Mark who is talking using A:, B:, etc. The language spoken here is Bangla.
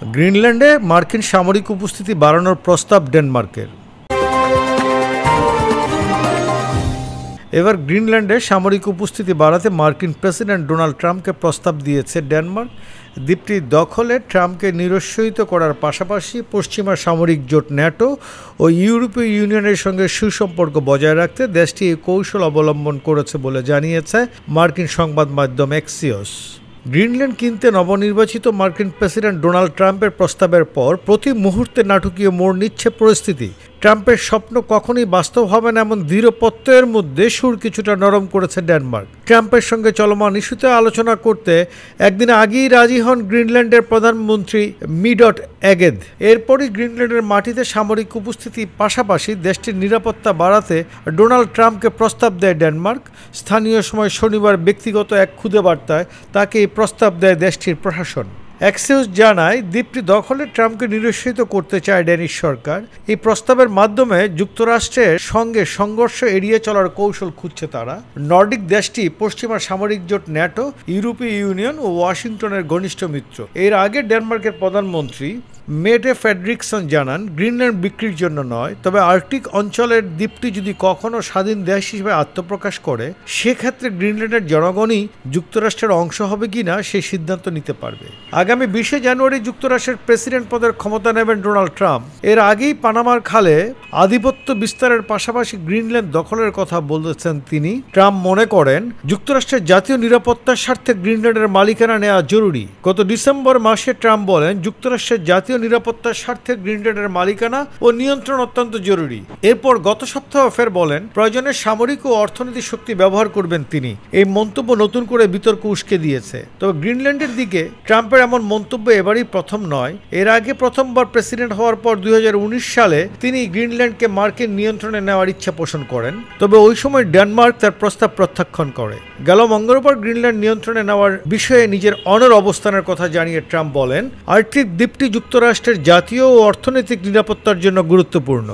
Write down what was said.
A: গ্রিনল্যান্ডে মার্কিন সামরিক উপস্থিতি বাড়ানোর প্রস্তাব ডেনমার্কের। এবার গ্রিনল্যান্ডে সামরিক উপস্থিতি বাড়াতে মার্কিন প্রেসিডেন্ট ডোনাল্ড ট্রাম্পকে প্রস্তাব দিয়েছে ডেনমার্ক। দ্বীপটি দখলে ট্রাম্পকে নিরুৎসাহিত করার পাশাপাশি পশ্চিমা সামরিক জোট ন্যাটো ও ইউরোপীয় ইউনিয়নের সঙ্গে সুসম্পর্ক বজায় রাখতে দেশটি এই কৌশল অবলম্বন করেছে বলে জানিয়েছে মার্কিন সংবাদ মাধ্যম এক্সিওস। গ্রিনল্যান্ড কিনতে নবনির্বাচিত মার্কিন প্রেসিডেন্ট ডোনাল্ড ট্রাম্পের প্রস্তাবের পর প্রতি মুহূর্তে নাটকীয় মোড় নিচ্ছে পরিস্থিতি। ট্রাম্পের স্বপ্ন কখনই বাস্তব হবে না এমন দৃঢ় প্রত্যয়ের মধ্যে সুর কিছুটা নরম করেছে ডেনমার্ক। ট্রাম্পের সঙ্গে চলমান ইস্যুতে আলোচনা করতে একদিন আগেই রাজি হন গ্রিনল্যান্ডের প্রধানমন্ত্রী মিডট এগেদ। এরপরই গ্রিনল্যান্ডের মাটিতে সামরিক উপস্থিতির পাশাপাশি দেশটির নিরাপত্তা বাড়াতে ডোনাল্ড ট্রাম্পকে প্রস্তাব দেয় ডেনমার্ক। স্থানীয় সময় শনিবার ব্যক্তিগত এক খুদে বার্তায় তাকে এই প্রস্তাব দেয় দেশটির প্রশাসন। এক্সিওস জানায়, দ্বীপটি দখলে ট্রাম্পকে নিরুৎসাহিত করতে চায় ড্যানিশ সরকার। এই প্রস্তাবের মাধ্যমে যুক্তরাষ্ট্রের সঙ্গে সংঘর্ষ এড়িয়ে চলার কৌশল খুঁজছে তারা। নর্ডিক দেশটি পশ্চিমা সামরিক জোট ন্যাটো, ইউরোপীয় ইউনিয়ন ও ওয়াশিংটনের ঘনিষ্ঠ মিত্র। এর আগে ডেনমার্কের প্রধানমন্ত্রী মেটে ফ্রেডরিকসন জানান, গ্রিনল্যান্ড বিক্রির জন্য নয়, তবে আর্কটিক অঞ্চলের দ্বীপটি যদি কখনো স্বাধীন দেশ হিসেবে আত্মপ্রকাশ করে সেক্ষেত্রে গ্রিনল্যান্ডের জনগণই যুক্তরাষ্ট্রের অংশ হবে কিনা সেই সিদ্ধান্ত নিতে পারবে। আগামী 20 জানুয়ারি যুক্তরাষ্ট্রের প্রেসিডেন্ট পদের ক্ষমতা নেবেন ডোনাল্ড ট্রাম্প। এর আগেই পানামার খালে আধিপত্য বিস্তারের পাশাপাশি গ্রিনল্যান্ড দখলের কথা বলেছেন তিনি। ট্রাম্প মনে করেন যুক্তরাষ্ট্রের জাতীয় নিরাপত্তার স্বার্থে গ্রিনল্যান্ডের মালিকানা নেওয়া জরুরি। গত ডিসেম্বর মাসে ট্রাম্প বলেন যুক্তরাষ্ট্রের জাতীয় নিরাপত্তার স্বার্থে গ্রিনল্যান্ডের মালিকানা ও নিয়ন্ত্রণ অত্যন্ত জরুরি। এরপর গত সপ্তাহে ফের বলেন প্রয়োজনে সামরিক ও অর্থনৈতিক শক্তি ব্যবহার করবেন তিনি। এই মন্তব্য নতুন করে বিতর্ক উস্কে দিয়েছে। তবে গ্রিনল্যান্ডের দিকে ট্রাম্পের এমন মন্তব্য এবারই প্রথম নয়। এর আগে প্রথমবার প্রেসিডেন্ট হওয়ার পর 2019 সালে তিনি গ্রিনল্যান্ডকে মার্কিন নিয়ন্ত্রণে নেওয়ার ইচ্ছা পোষণ করেন। তবে ওই সময় ডেনমার্ক তার প্রস্তাব প্রত্যাখ্যান করে। গেল মঙ্গলবার গ্রিনল্যান্ড নিয়ন্ত্রণে নেওয়ার বিষয়ে নিজের অনড় অবস্থানের কথা জানিয়ে ট্রাম্প বলেন, আর্কটিক দ্বীপটি যুক্তরাষ্ট্রের জাতীয় ও অর্থনৈতিক নিরাপত্তার জন্য গুরুত্বপূর্ণ।